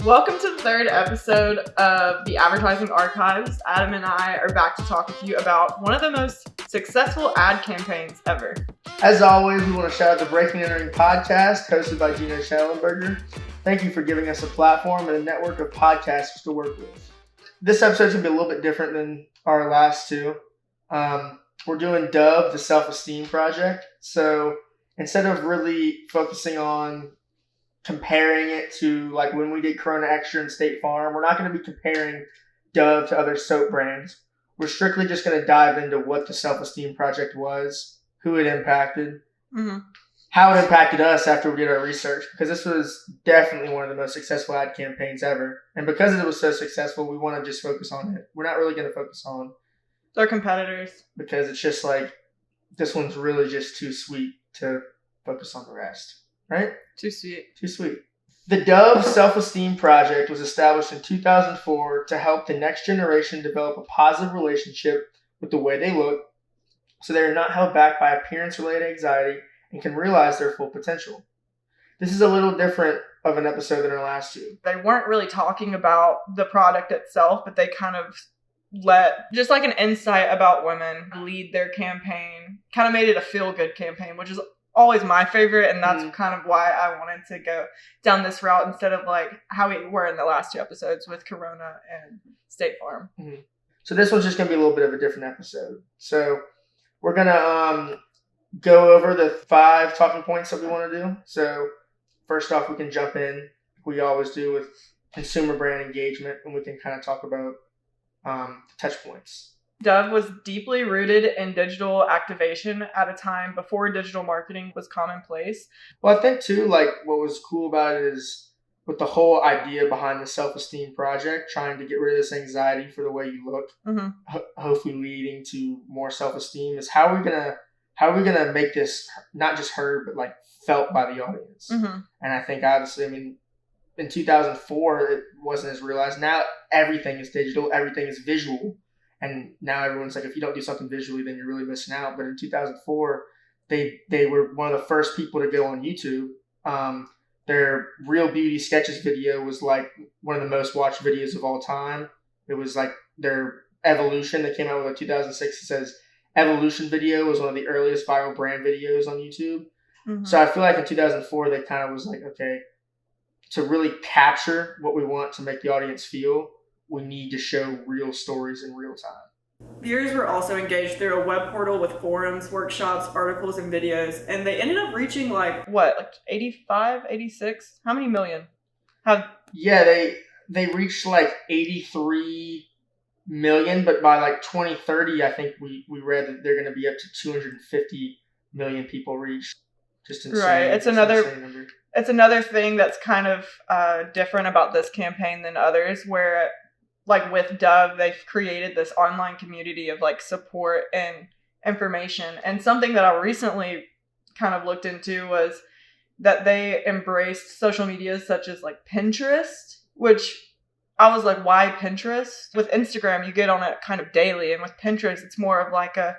Welcome to the third episode of the Advertising Archives. Adam and I are back to talk with you about one of the most successful ad campaigns ever. As always, we want to shout out the Breaking and Entering podcast hosted by Gino Schellenberger. Thank you for giving us a platform and a network of podcasters to work with. This episode's going to be a little bit different than our last two. We're doing Dove, the self-esteem project. So instead of really focusing on comparing it to like when we did Corona Extra and State Farm, we're not going to be comparing Dove to other soap brands. We're strictly just going to dive into what the self-esteem project was, who it impacted, how it impacted us after we did our research, because this was definitely one of the most successful ad campaigns ever. And because it was so successful, we want to just focus on it. We're not really going to focus on their competitors, because it's just like, this one's really just too sweet to focus on the rest. Right? Too sweet. Too sweet. The Dove Self-Esteem Project was established in 2004 to help the next generation develop a positive relationship with the way they look, so they are not held back by appearance-related anxiety and can realize their full potential. This is a little different of an episode than our last two. They weren't really talking about the product itself, but they kind of let just like an insight about women lead their campaign. Kind of made it a feel-good campaign, which is always my favorite, and that's kind of why I wanted to go down this route instead of like how we were in the last two episodes with Corona and State Farm. So this one's just going to be a little bit of a different episode. So we're going to go over the 5 talking points that we want to do. So first off, we can jump in, we always do, with consumer brand engagement, and we can kind of talk about touch points. Dove was deeply rooted in digital activation at a time before digital marketing was commonplace. Well, I think too, like what was cool about it is with the whole idea behind the self-esteem project, trying to get rid of this anxiety for the way you look, hopefully leading to more self-esteem, is how are we gonna make this not just heard but like felt by the audience. And I think obviously, I mean, in 2004 it wasn't as realized. Now everything is digital, everything is visual. And now everyone's like, if you don't do something visually, then you're really missing out. But in 2004, they were one of the first people to go on YouTube. Their Real Beauty Sketches video was like one of the most watched videos of all time. It was like their Evolution that came out with in 2006. It says Evolution video was one of the earliest viral brand videos on YouTube. So I feel like in 2004, they kind of was like, okay, to really capture what we want to make the audience feel, we need to show real stories in real time. Viewers were also engaged through a web portal with forums, workshops, articles, and videos, and they ended up reaching like 85, 86? How many million? They reached like 83 million, but by like 2030, I think we read that they're going to be up to 250 million people reached. Just insane. Right. It's another thing that's kind of different about this campaign than others, where like with Dove, they've created this online community of like support and information. And something that I recently kind of looked into was that they embraced social media such as like Pinterest, which I was like, why Pinterest? With Instagram, you get on it kind of daily. And with Pinterest, it's more of like I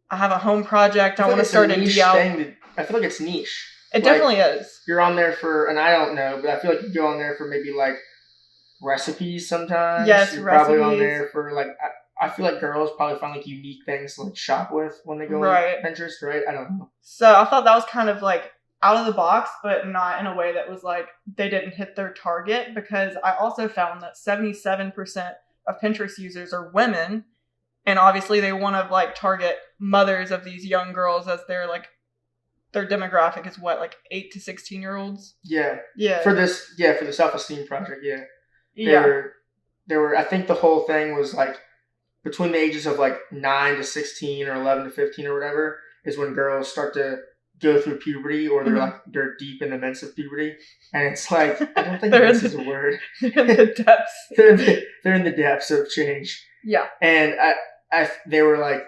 have a home project. I want to start a DIY. I feel like it's niche. It definitely is. You're on there for, and I don't know, but I feel like you go on there for maybe like recipes sometimes. Yes, you're recipes. Probably on there for like, I feel like girls probably find like unique things to like shop with when they go on Pinterest, right? I don't know. So I thought that was kind of like out of the box, but not in a way that was like they didn't hit their target, because I also found that 77% of Pinterest users are women, and obviously they want to like target mothers of these young girls, as they're like, their demographic is what, like 8 to 16-year-olds? Yeah. For the self-esteem project, There were, I think the whole thing was like between the ages of like 9 to 16 or 11 to 15 or whatever is when girls start to go through puberty, or they're deep in the midst of puberty. And it's like, I don't think this is a word. They're in the depths. they're in the depths of change. Yeah. And they were like,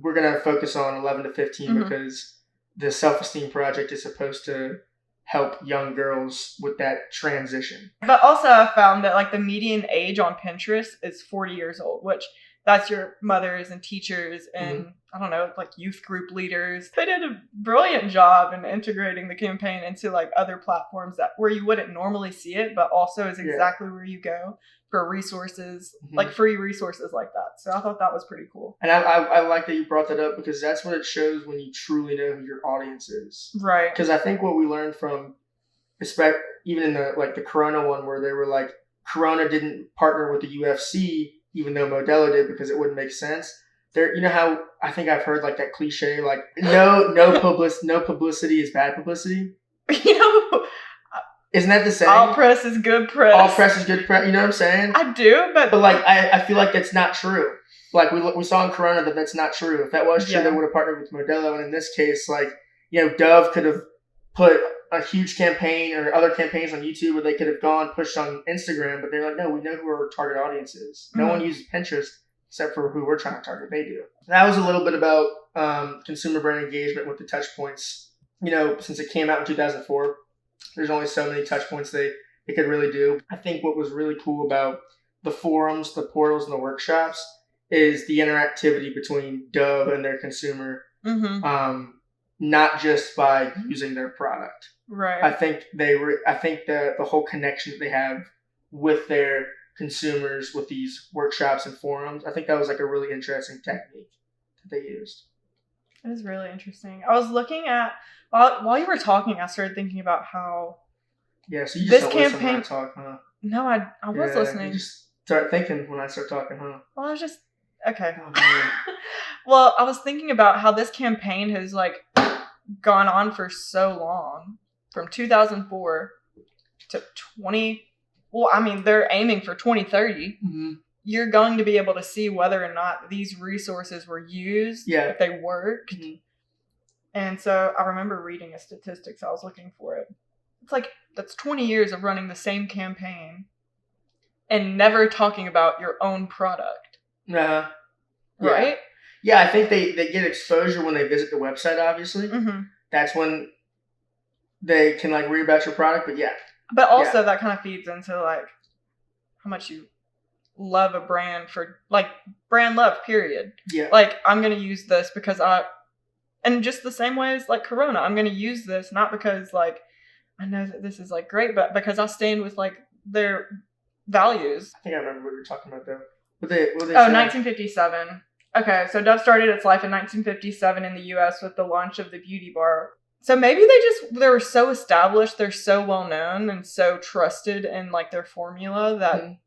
we're going to focus on 11 to 15 because the self-esteem project is supposed to help young girls with that transition. But also I found that like the median age on Pinterest is 40 years old, which that's your mothers and teachers and I don't know, like youth group leaders. They did a brilliant job in integrating the campaign into like other platforms that where you wouldn't normally see it, but also is exactly where you go for resources, like free resources like that. So I thought that was pretty cool. And I like that you brought that up because that's what it shows when you truly know who your audience is. Right. Because I think what we learned from, even in the Corona one where they were like, Corona didn't partner with the UFC, even though Modelo did because it wouldn't make sense. There, you know how I think I've heard like that cliche, like no publicity is bad publicity. You know, isn't that the same? All press is good press. All press is good press. You know what I'm saying? I do, but like I feel like that's not true. Like we saw in Corona that that's not true. If that was true, they would have partnered with Modelo. And in this case, like, you know, Dove could have put a huge campaign or other campaigns on YouTube where they could have pushed on Instagram, but they're like, no, we know who our target audience is. No one uses Pinterest except for who we're trying to target. They do. That was a little bit about consumer brand engagement with the touch points. You know, since it came out in 2004, there's only so many touch points they could really do. I think what was really cool about the forums, the portals, and the workshops is the interactivity between Dove and their consumer, not just by using their product. Right. I think the whole connection that they have with their consumers with these workshops and forums, I think that was like a really interesting technique that they used. It was really interesting. I was looking at while you were talking, I started thinking about how so you just don't listen when I talk, huh? No, I was listening. You just start thinking when I start talking, huh? Well, I was just okay. Oh, well, I was thinking about how this campaign has like gone on for so long, from 2004 to 20. Well, I mean, they're aiming for 2030. You're going to be able to see whether or not these resources were used, if they worked. And so I remember reading a statistics. I was looking for it. It's like, that's 20 years of running the same campaign and never talking about your own product. Right? Yeah, I think they get exposure when they visit the website, obviously. That's when they can like read about your product, but But also that kind of feeds into like how much you love a brand for like brand love, period. Like, I'm going to use this because and just the same way as like Corona, I'm going to use this not because like I know that this is like great, but because I stand with like their values. I think I remember what you were talking about though. What they 1957. Okay, so Dove started its life in 1957 in the U.S. with the launch of the Beauty Bar. So maybe they were so established, they're so well known and so trusted in like their formula that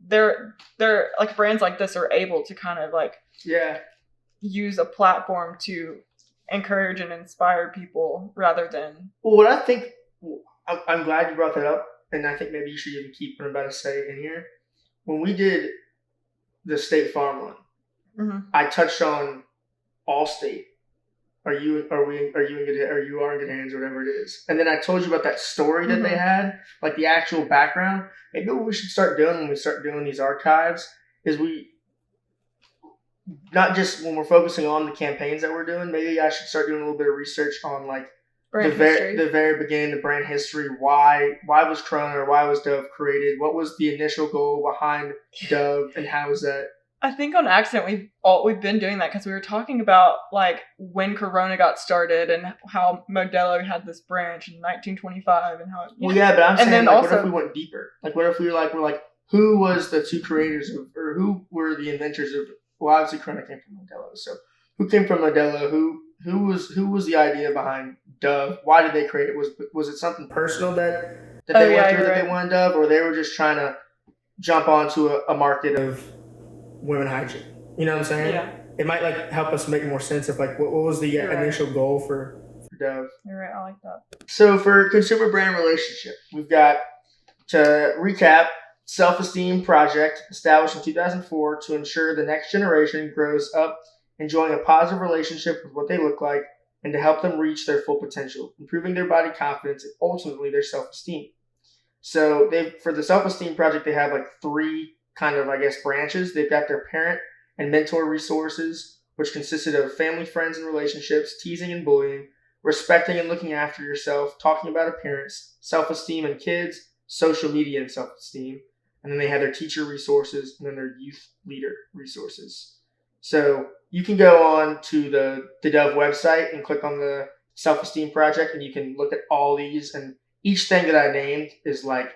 they're like brands like this are able to kind of like use a platform to encourage and inspire people rather than. Well, what I think, I'm glad you brought that up, and I think maybe you should even keep what I'm about to say in here. When we did the State Farm one, I touched on Allstate. Are you in good hands, or whatever it is. And then I told you about that story that they had, like the actual background. Maybe what we should start doing when we start doing these archives is not just when we're focusing on the campaigns that we're doing, maybe I should start doing a little bit of research on like the very beginning, the brand history. Why was Corona or why was Dove created? What was the initial goal behind Dove, and how is that? I think on accident we've been doing that because we were talking about like when Corona got started and how Modelo had this branch in 1925 and how. Well, but I'm saying like, what if we went deeper? Like, what if we're like, who was the two creators of, or who were the inventors of? Well, obviously Corona came from Modelo. So who came from Modelo? Who was the idea behind Dove? Why did they create it? Was it something personal that they went through that they wanted Dove, or they were just trying to jump onto a market of women hygiene? You know what I'm saying? Yeah. It might like help us make more sense of like what was the initial goal for Dove. You're right. I like that. So for consumer brand relationship, we've got, to recap, self-esteem project established in 2004 to ensure the next generation grows up enjoying a positive relationship with what they look like and to help them reach their full potential, improving their body confidence and ultimately their self-esteem. So for the self-esteem project, they have like three kind of, I guess, branches. They've got their parent and mentor resources, which consisted of family, friends, and relationships, teasing and bullying, respecting and looking after yourself, talking about appearance, self-esteem and kids, social media and self-esteem. and then they have their teacher resources, and then their youth leader resources. So you can go on to the Dove website and click on the Self-Esteem Project, and you can look at all these, and each thing that I named is like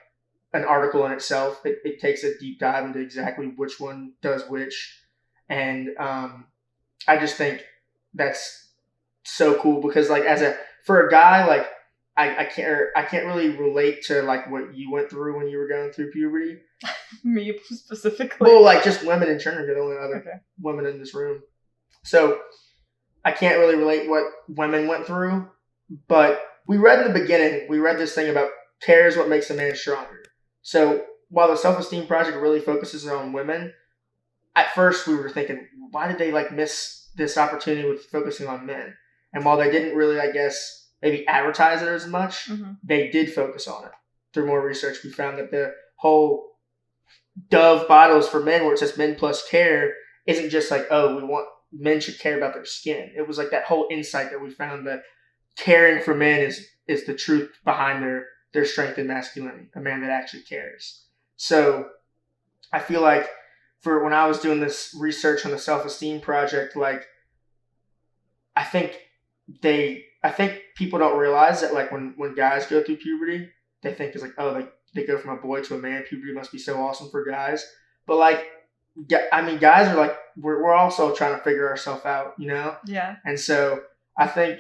an article in itself. It takes a deep dive into exactly which one does which, and I just think that's so cool because like for a guy, like I can't really relate to like what you went through when you were going through puberty. Me specifically? Well, like just women in general. You're the only other women in this room, so I can't really relate what women went through. But we read in the beginning, we read this thing about care is what makes a man stronger. So while the Self-Esteem Project really focuses on women, at first we were thinking, why did they like miss this opportunity with focusing on men? And while they didn't really, I guess, maybe advertise it as much, they did focus on it. Through more research, we found that the whole Dove bottles for men, where it says men plus care, isn't just like, oh, we want men should care about their skin. It was like that whole insight that we found that caring for men is the truth behind their strength and masculinity, a man that actually cares. So I feel like for when I was doing this research on the Self-Esteem Project, like I think people don't realize that like when guys go through puberty, they think it's like, oh, like they go from a boy to a man. Puberty must be so awesome for guys. But like, I mean, guys are like, we're also trying to figure ourselves out, you know? Yeah. And so I think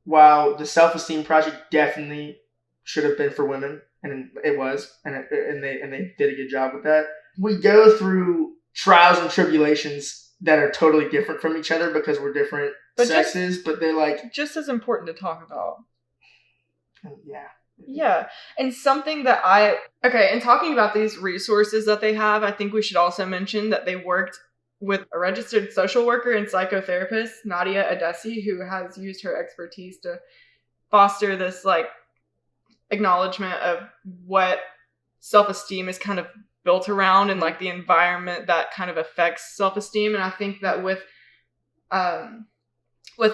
while the Self-Esteem Project definitely should have been for women, and it was, and they did a good job with that, we go through trials and tribulations that are totally different from each other because we're different sexes, but they're like just as important to talk about. Yeah. Yeah. And something that in talking about these resources that they have, I think we should also mention that they worked with a registered social worker and psychotherapist, Nadia Adesi, who has used her expertise to foster this like acknowledgement of what self-esteem is kind of built around and like the environment that kind of affects self-esteem. And I think that with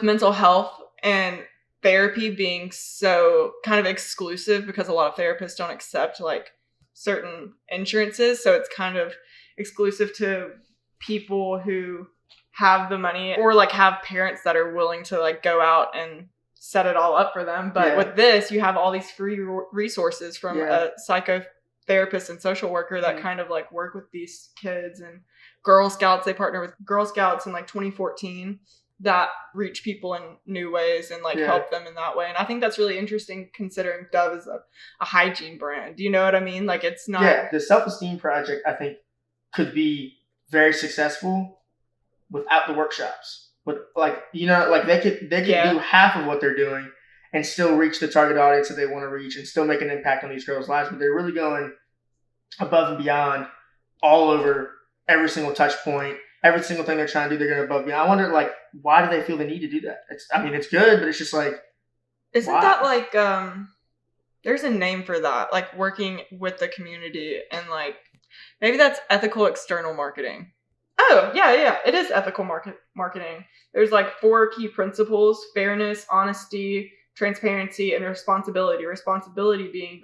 mental health and therapy being so kind of exclusive because a lot of therapists don't accept like certain insurances, so it's kind of exclusive to people who have the money or like have parents that are willing to like go out and set it all up for them. But with this, you have all these free resources from a psychotherapist and social worker that kind of like work with these kids, and Girl Scouts. They partner with Girl Scouts in like 2014 that reach people in new ways and like help them in that way. And I think that's really interesting considering Dove is a hygiene brand. Do you know what I mean? Like it's not... Yeah, the Self-Esteem Project, I think, could be very successful without the workshops. But like, you know, like they could do half of what they're doing and still reach the target audience that they want to reach and still make an impact on these girls' lives. But they're really going above and beyond all over every single touch point. Every single thing they're trying to do, they're going above and beyond. I wonder, like, why do they feel the need to do that? It's good, but it's just like, isn't that like, there's a name for that, like working with the community and like, maybe that's ethical external marketing. Oh, yeah, it is ethical marketing. There's like 4 key principles: fairness, honesty, transparency, and responsibility. Responsibility being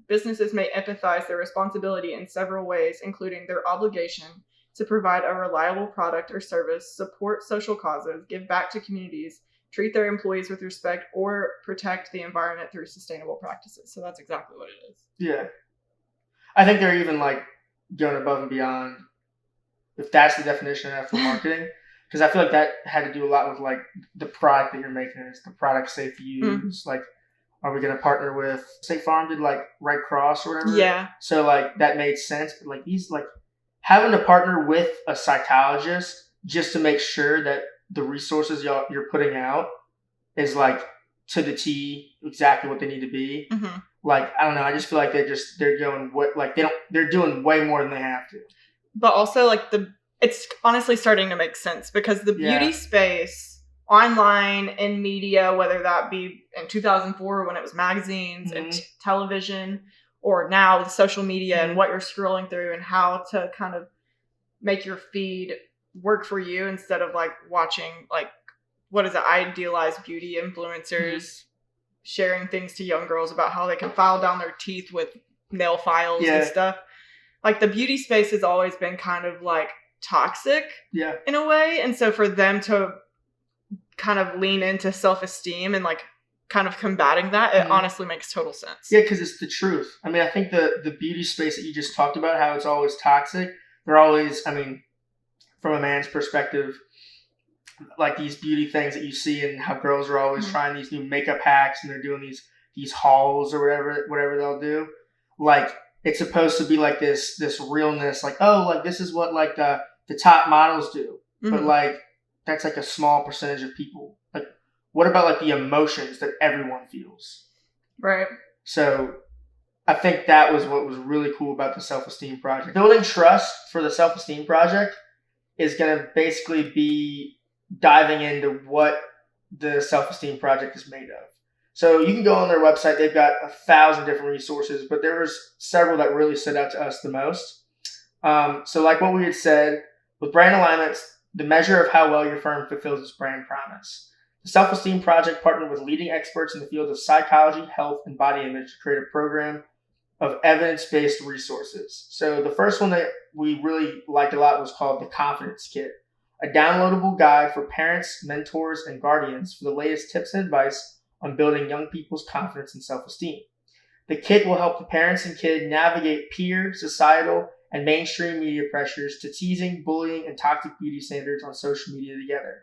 businesses may empathize their responsibility in several ways, including their obligation to provide a reliable product or service, support social causes, give back to communities, treat their employees with respect, or protect the environment through sustainable practices. So that's exactly what it is. Yeah. I think they're even like going above and beyond, if that's the definition of ethical marketing, because I feel like that had to do a lot with like the product that you're making. Is the product safe to use? Like, are we going to partner with State Farm did like Red Cross or whatever? Yeah. So like that made sense. But like these, like having to partner with a psychologist just to make sure that the resources you're putting out is like to the T exactly what they need to be. Like, I don't know. I just feel like they're going they're doing way more than they have to. But also like it's honestly starting to make sense because the beauty space online in media, whether that be in 2004 when it was magazines and television, or now with social media and what you're scrolling through and how to kind of make your feed work for you instead of like watching like, what is it, idealized beauty influencers sharing things to young girls about how they can file down their teeth with nail files and stuff. like the beauty space has always been kind of like toxic in a way. And so for them to kind of lean into self-esteem and like kind of combating that, it honestly makes total sense. Yeah, because it's the truth. I mean, I think the beauty space that you just talked about, how it's always toxic, they're always, I mean, from a man's perspective, like these beauty things that you see and how girls are always trying these new makeup hacks and they're doing these hauls or whatever they'll do. Like, it's supposed to be like this realness, like, oh, like this is what like the top models do. But like, that's like a small percentage of people. Like, what about like the emotions that everyone feels? Right. So I think that was what was really cool about the Self-Esteem Project. Building trust for the Self-Esteem Project is going to basically be diving into what the Self-Esteem Project is made of. So you can go on their website. They've got 1,000 different resources, but there was several that really stood out to us the most. So like what we had said, with brand alignments, the measure of how well your firm fulfills its brand promise. The Self-Esteem Project partnered with leading experts in the field of psychology, health, and body image to create a program of evidence-based resources. So the first one that we really liked a lot was called the Confidence Kit, a downloadable guide for parents, mentors, and guardians for the latest tips and advice on building young people's confidence and self-esteem. The kit will help the parents and kids navigate peer, societal, and mainstream media pressures to teasing, bullying, and toxic beauty standards on social media together.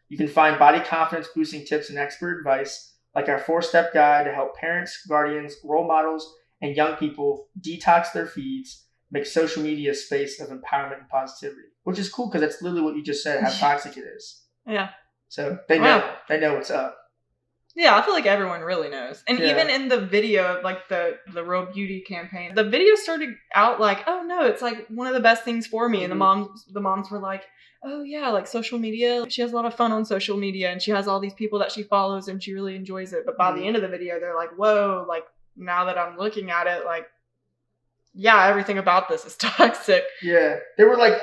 You can find body confidence boosting tips and expert advice like our 4-step guide to help parents, guardians, role models, and young people detox their feeds, make social media a space of empowerment and positivity, which is cool because that's literally what you just said, how toxic it is. Yeah. So they know what's up. Yeah, I feel like everyone really knows. And even in the video, like the Real Beauty campaign, the video started out like, oh no, it's like one of the best things for me. And the moms were like, oh yeah, like social media, she has a lot of fun on social media and she has all these people that she follows and she really enjoys it. But by the end of the video, they're like, whoa, like now that I'm looking at it, like, yeah, everything about this is toxic. Yeah. They were like,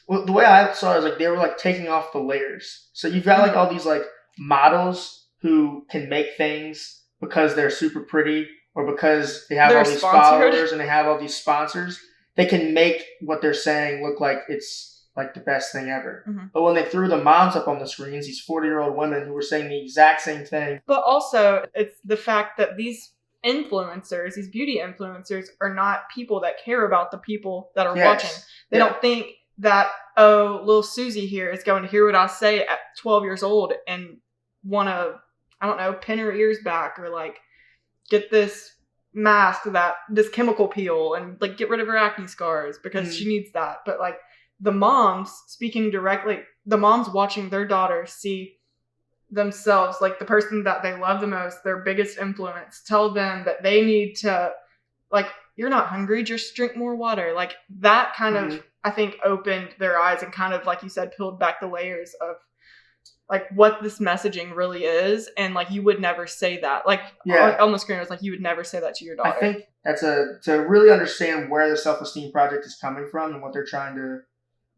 well, the way I saw it was like, they were like taking off the layers. So you've got like all these like models who can make things because they're super pretty or because they have all these followers and they have all these sponsors. They can make what they're saying look like it's like the best thing ever. But when they threw the moms up on the screens, these 40-year-old women who were saying the exact same thing. But also, it's the fact that these influencers, these beauty influencers, are not people that care about the people that are watching. They don't think that, oh, little Susie here is going to hear what I say at 12 years old and want to, I don't know, pin her ears back or like get this mask, this chemical peel and like get rid of her acne scars because she needs that. But like the moms speaking directly, the moms watching their daughters see themselves, like the person that they love the most, their biggest influence, tell them that they need to, like, you're not hungry, just drink more water. Like that kind of, I think, opened their eyes and kind of, like you said, peeled back the layers of like what this messaging really is. And like, you would never say that. Like on the screen, it was like, you would never say that to your daughter. I think that's to really understand where the Self-Esteem Project is coming from and what they're trying to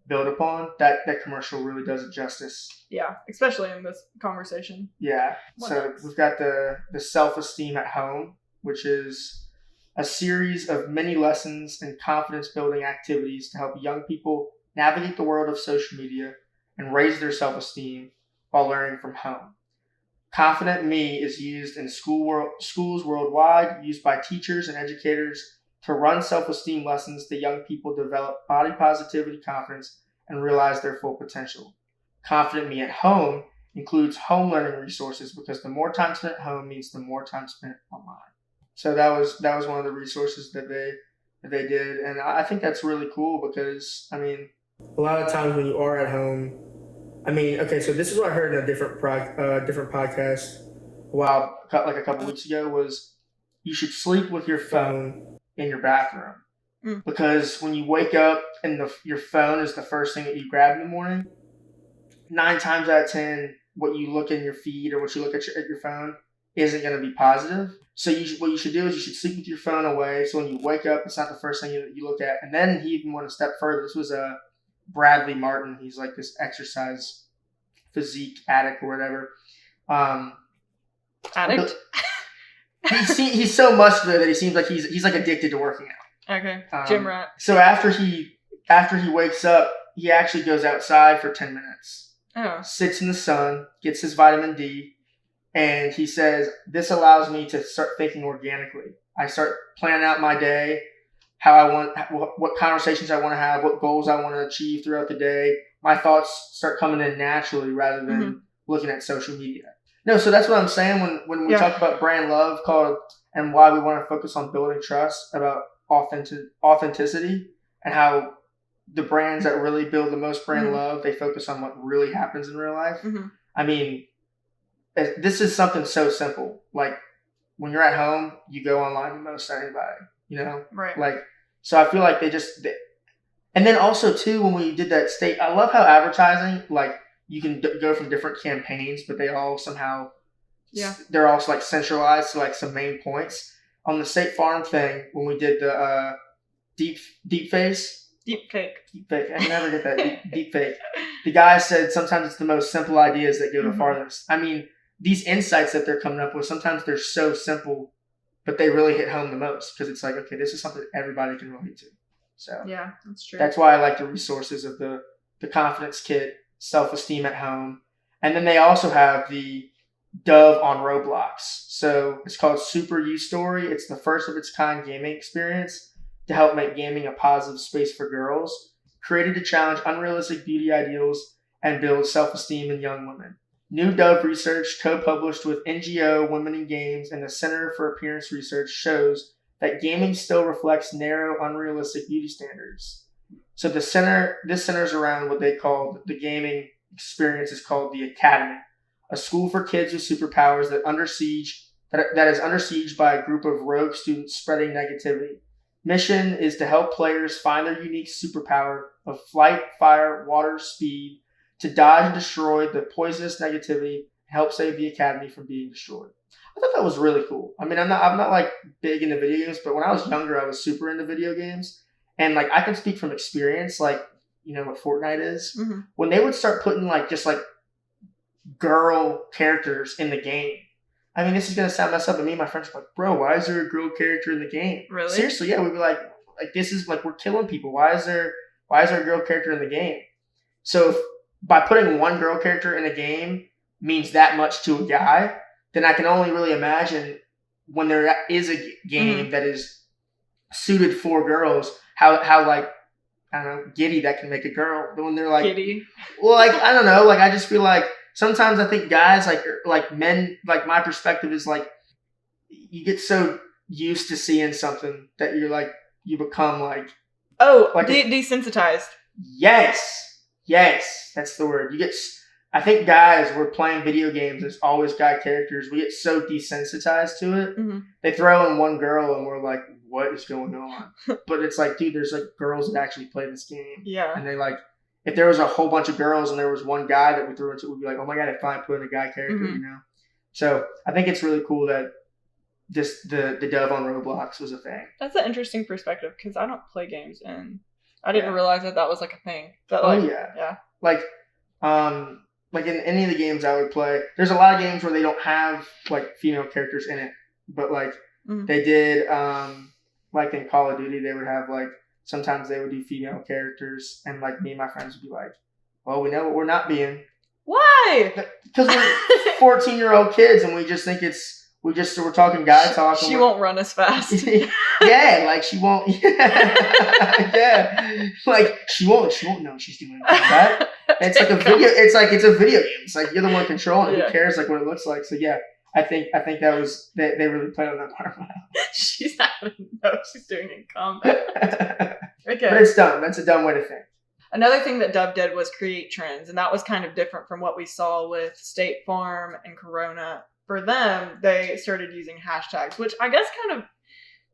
build upon, that commercial really does it justice. Yeah, especially in this conversation. Yeah. So we've got the Self-Esteem at Home, which is a series of many lessons and confidence building activities to help young people navigate the world of social media and raise their self-esteem while learning from home. Confident Me is used in schools worldwide, used by teachers and educators to run self-esteem lessons to young people develop body positivity, confidence, and realize their full potential. Confident Me at Home includes home learning resources because the more time spent at home means the more time spent online. So that was one of the resources that they did, and I think that's really cool because, I mean, a lot of times when you are at home, I mean, okay, so this is what I heard in a different podcast a couple weeks ago, was you should sleep with your phone in your bathroom. Because when you wake up and your phone is the first thing that you grab in the morning, 9 times out of 10, what you look in your feed or what you look at your phone isn't going to be positive. So what you should do is you should sleep with your phone away. So when you wake up, it's not the first thing you look at. And then he even went a step further. This was Bradley Martin. He's like this exercise physique addict or whatever. Addict? He's so muscular that he seems like he's like addicted to working out. Okay. Gym rat. So after he wakes up, he actually goes outside for 10 minutes. Oh. Sits in the sun, gets his vitamin D, and he says, this allows me to start thinking organically. I start planning out my day, what conversations I want to have, what goals I want to achieve throughout the day. My thoughts start coming in naturally rather than looking at social media. No, so that's what I'm saying when we talk about brand love and why we want to focus on building trust about authenticity and how the brands that really build the most brand love, they focus on what really happens in real life. I mean, this is something so simple. Like when you're at home, you go online the most of anybody, you know? Right. Like, so I feel like and then also too, when we did that I love how advertising, like you can go from different campaigns, but they all somehow, they're also like centralized to like some main points. On the State Farm thing, when we did the deep fake. I never get that deep fake. The guy said sometimes it's the most simple ideas that go the farthest. I mean, these insights that they're coming up with, sometimes they're so simple, but they really hit home the most because it's like, okay, this is something everybody can relate to. So yeah, that's true. That's why I like the resources of the confidence kit, self-esteem at home, and then they also have the Dove on Roblox. So it's called Super You Story. It's the first of its kind gaming experience to help make gaming a positive space for girls, created to challenge unrealistic beauty ideals and build self-esteem in young women. New Dove research, co-published with NGO Women in Games and the Center for Appearance Research, shows that gaming still reflects narrow, unrealistic beauty standards. So this centers around what they call the gaming experience is called the Academy, a school for kids with superpowers that is under siege by a group of rogue students spreading negativity. Mission is to help players find their unique superpower of flight, fire, water, speed, to dodge and destroy the poisonous negativity and help save the Academy from being destroyed. I thought that was really cool. I mean, I'm not like big into video games, but when I was younger, I was super into video games. And like I can speak from experience, like, you know what Fortnite is? When they would start putting like just like girl characters in the game. I mean, this is gonna sound messed up, but me and my friends were like, bro, why is there a girl character in the game? Really? Seriously, yeah. We'd be like this is like we're killing people. Why is there a girl character in the game? So by putting one girl character in a game means that much to a guy, then I can only really imagine when there is a game that is suited for girls, how like, I don't know, giddy that can make a girl. But when they're like, giddy. Well, like, I don't know, like I just feel like sometimes I think guys, like men, like my perspective is like, you get so used to seeing something that you're like, you become like, desensitized. Yes, that's the word. I think guys, we're playing video games. There's always guy characters. We get so desensitized to it. They throw in one girl and we're like, what is going on? But it's like, dude, there's like girls that actually play this game. Yeah. And they like, if there was a whole bunch of girls and there was one guy that we threw into it, we'd be like, oh my God, if I put in a guy character, you know? So I think it's really cool that the Dove on Roblox was a thing. That's an interesting perspective because I don't play games and I didn't realize that was like a thing. That, yeah. Like in any of the games I would play, there's a lot of games where they don't have like female characters in it, but like they did, like in Call of Duty, they would have like, sometimes they would do female characters and like me and my friends would be like, well, we know what we're not being. Why? Because we're 14-year-old kids and we just think we're talking guy talk. She won't run as fast. Yeah, like she won't. Yeah, like she won't know she's doing that. It's like a video. It's a video game. It's like you're the one controlling it. Who cares like what it looks like? So yeah, I think that was they really played on that part well. She's not gonna know she's doing in combat. Okay, but it's dumb. That's a dumb way to think. Another thing that Dove did was create trends, and that was kind of different from what we saw with State Farm and Corona. For them, they started using hashtags, which I guess kind of,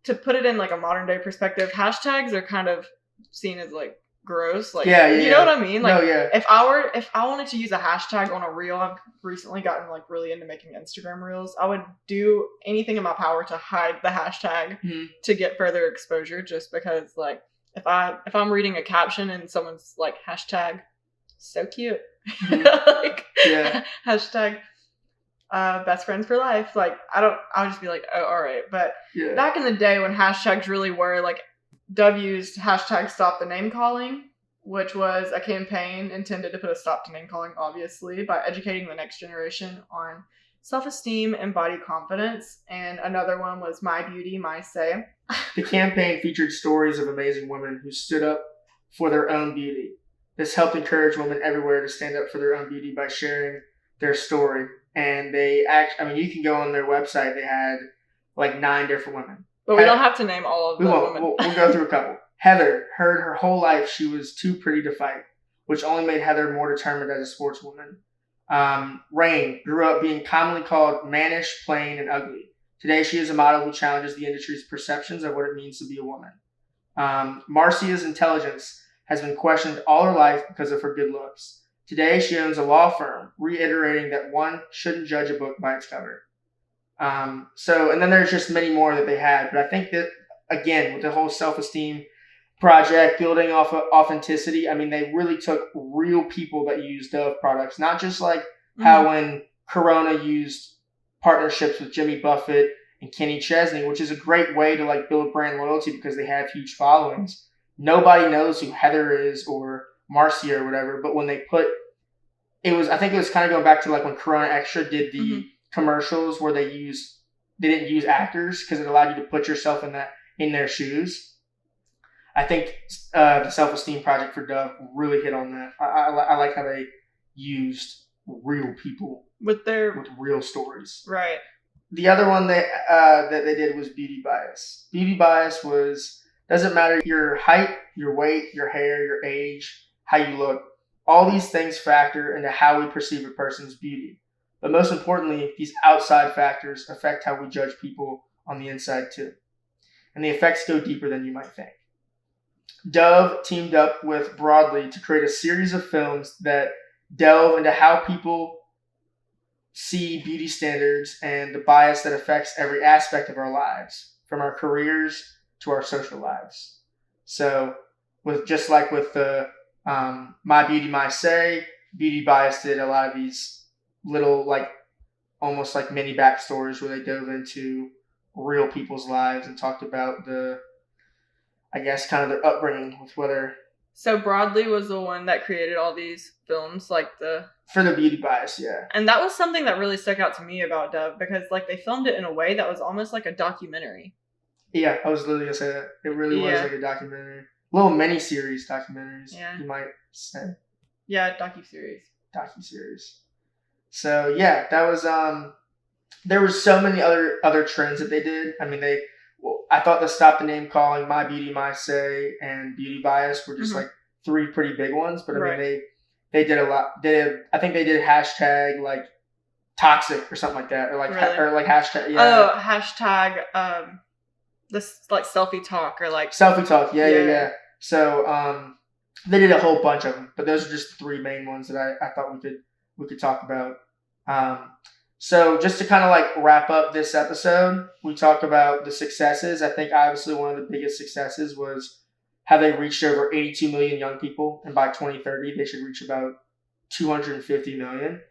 to put it in like a modern day perspective, hashtags are kind of seen as like gross. Like, you know what I mean? Like, if I wanted to use a hashtag on a reel, I've recently gotten like really into making Instagram reels. I would do anything in my power to hide the hashtag to get further exposure, just because like if I'm reading a caption and someone's like hashtag so cute, like hashtag best friends for life, like I'll just be like, oh, all right. But back in the day when hashtags really were like Dove used hashtag stop the name calling, which was a campaign intended to put a stop to name calling, obviously, by educating the next generation on self-esteem and body confidence. And another one was My Beauty, My Say. The campaign featured stories of amazing women who stood up for their own beauty. This helped encourage women everywhere to stand up for their own beauty by sharing their story. And you can go on their website. They had like 9 different women. But we don't have to name all of them. We'll go through a couple. Heather heard her whole life she was too pretty to fight, which only made Heather more determined as a sportswoman. Rain grew up being commonly called mannish, plain, and ugly. Today, she is a model who challenges the industry's perceptions of what it means to be a woman. Marcia's intelligence has been questioned all her life because of her good looks. Today, she owns a law firm, reiterating that one shouldn't judge a book by its cover. And then there's just many more that they had. But I think that, again, with the whole self-esteem project, building off of authenticity, I mean, they really took real people that use Dove products, not just like how when Corona used partnerships with Jimmy Buffett and Kenny Chesney, which is a great way to like build brand loyalty because they have huge followings. Nobody knows who Heather is or Marcia or whatever, but when they put I think it was kind of going back to like when Corona Extra did the commercials where they didn't use actors because it allowed you to put yourself in their shoes. I think the self-esteem project for Dove really hit on that. I like how they used real people with real stories. Right. The other one that they did was beauty bias. Beauty bias doesn't matter your height, your weight, your hair, your age, how you look. All these things factor into how we perceive a person's beauty. But most importantly, these outside factors affect how we judge people on the inside too. And the effects go deeper than you might think. Dove teamed up with Broadly to create a series of films that delve into how people see beauty standards and the bias that affects every aspect of our lives, from our careers to our social lives. So with the My Beauty, My Say, Beauty Bias did a lot of these little like almost like mini backstories where they dove into real people's lives and talked about kind of their upbringing with whether. So Broadly was the one that created all these films, for the beauty bias, yeah. And that was something that really stuck out to me about Dove because like they filmed it in a way that was almost like a documentary. Yeah, I was literally gonna say that. It really was like a documentary. Little mini-series documentaries, you might say. Yeah, docuseries. So yeah, that was there were so many other trends that they did. I mean, I thought the Stop the Name Calling, My Beauty, My Say, and Beauty Bias were just like 3 pretty big ones. But I mean, they did a lot. I think they did hashtag like toxic or something like that, or like hashtag. Yeah. Oh, hashtag this like selfie talk or like selfie talk. Yeah. So they did a whole bunch of them, but those are just 3 main ones that I thought we could talk about. So just to kind of like wrap up this episode, we talked about the successes. I think obviously one of the biggest successes was how they reached over 82 million young people, and by 2030 they should reach about 250 million.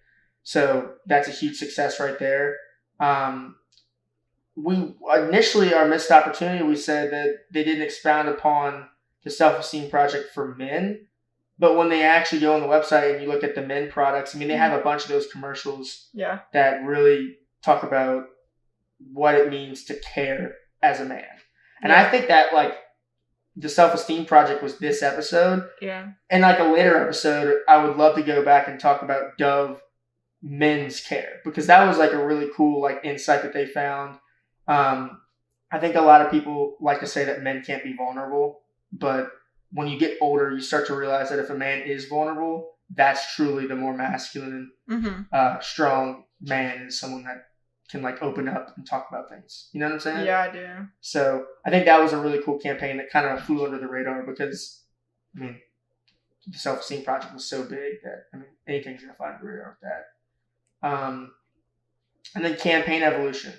So that's a huge success right there. We initially, our missed opportunity, we said that they didn't expound upon the self-esteem project for men. But when they actually go on the website and you look at the men products, I mean, they have a bunch of those commercials that really talk about what it means to care as a man. And I think that, like, the self-esteem project was this episode. Yeah. And, like, a later episode, I would love to go back and talk about Dove men's care. Because that was, like, a really cool, like, insight that they found. I think a lot of people like to say that men can't be vulnerable. But when you get older, you start to realize that if a man is vulnerable, that's truly the more masculine and strong man, is someone that can like open up and talk about things. You know what I'm saying? Yeah, I do. So I think that was a really cool campaign that kind of flew under the radar because, I mean, the self-esteem project was so big that, I mean, anything's going to fly under the radar with that. And then campaign evolution.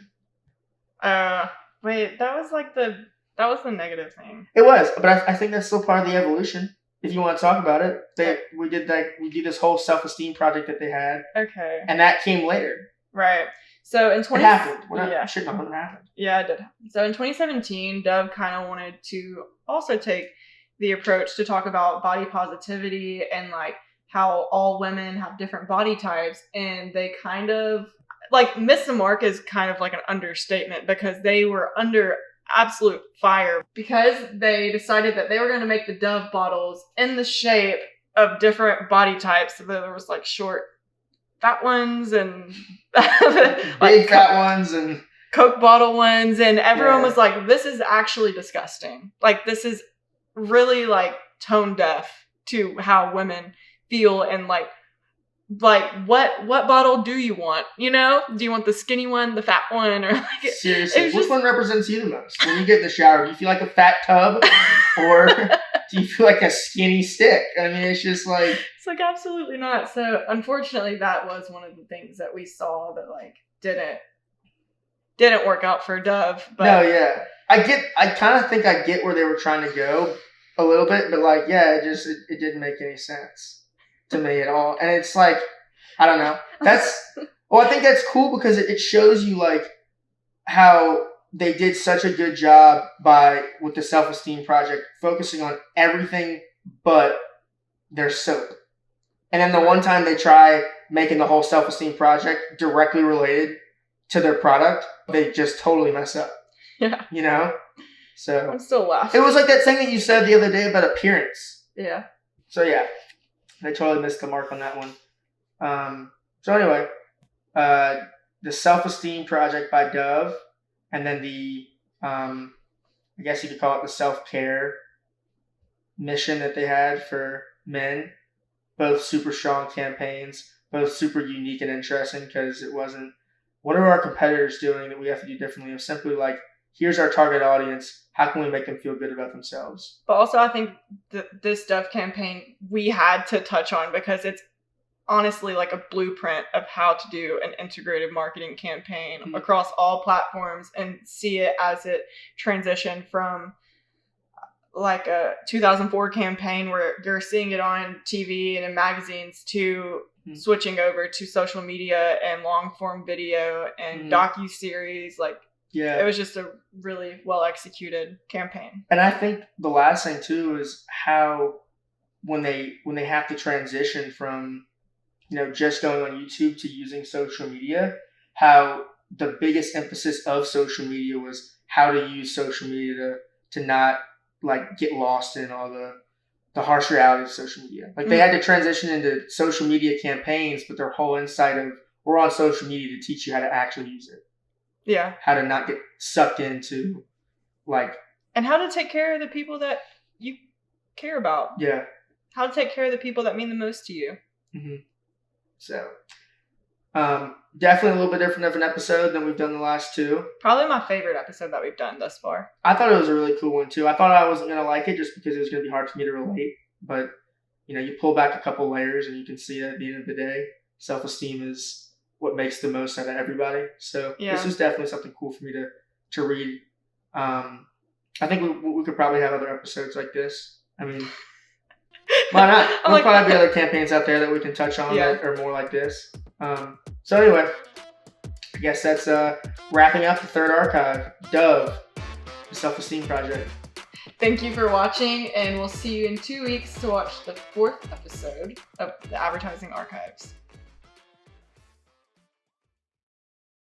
Wait, that was the negative thing. It was, but I think that's still part of the evolution. If you want to talk about it, we did this whole self-esteem project that they had. Okay. And that came later. Right. So in It happened. I shouldn't have happened. Yeah, it did happen. So in 2017, Dove kind of wanted to also take the approach to talk about body positivity and like how all women have different body types, and they kind of like missed the mark is kind of like an understatement, because they were under absolute fire because they decided that they were going to make the Dove bottles in the shape of different body types. So there was like short fat ones and like big fat ones and Coke bottle ones, and everyone was like, this is actually disgusting. Like, this is really like tone deaf to how women feel, and like what bottle do you want? You know, do you want the skinny one, the fat one, or like seriously, which one represents you the most? When you get in the shower, do you feel like a fat tub, or do you feel like a skinny stick? I mean, it's just like it's like absolutely not. So unfortunately, that was one of the things that we saw that like didn't work out for Dove. But no, yeah, I kind of think I get where they were trying to go a little bit, but like, yeah, it didn't make any sense to me at all. And it's like, I don't know. I think that's cool because it shows you like how they did such a good job with the self-esteem project, focusing on everything but their soap. And then the one time they try making the whole self-esteem project directly related to their product, they just totally mess up. Yeah. You know? So I'm still laughing. It was like that thing that you said the other day about appearance. Yeah. So yeah, they totally missed the mark on that one. So anyway, the self-esteem project by Dove, and then the I guess you could call it the self-care mission that they had for men. Both super strong campaigns, both super unique and interesting, because it wasn't, what are our competitors doing that we have to do differently? It was simply like, here's our target audience. How can we make them feel good about themselves? But also, I think this Dove campaign we had to touch on because it's honestly like a blueprint of how to do an integrated marketing campaign across all platforms, and see it as it transitioned from like a 2004 campaign where you're seeing it on TV and in magazines to switching over to social media and long form video and docu-series. Like, yeah, it was just a really well executed campaign. And I think the last thing too is how when they have to transition from, you know, just going on YouTube to using social media, how the biggest emphasis of social media was how to use social media to not like get lost in all the harsh reality of social media. Like they had to transition into social media campaigns, but their whole insight of we're on social media to teach you how to actually use it. Yeah. How to not get sucked into like. And how to take care of the people that you care about. Yeah. How to take care of the people that mean the most to you. Mm-hmm. So, definitely a little bit different of an episode than we've done the last two. Probably my favorite episode that we've done thus far. I thought it was a really cool one too. I thought I wasn't going to like it just because it was going to be hard for me to relate. But, you know, you pull back a couple layers and you can see that at the end of the day, self-esteem is what makes the most out of everybody. So This was definitely something cool for me to read. I think we could probably have other episodes like this. I mean, why not? There'll probably be other campaigns out there that we can touch on that are more like this. So anyway, I guess that's wrapping up the third archive. Dove, the Self-Esteem Project. Thank you for watching, and we'll see you in 2 weeks to watch the fourth episode of the Advertising Archives.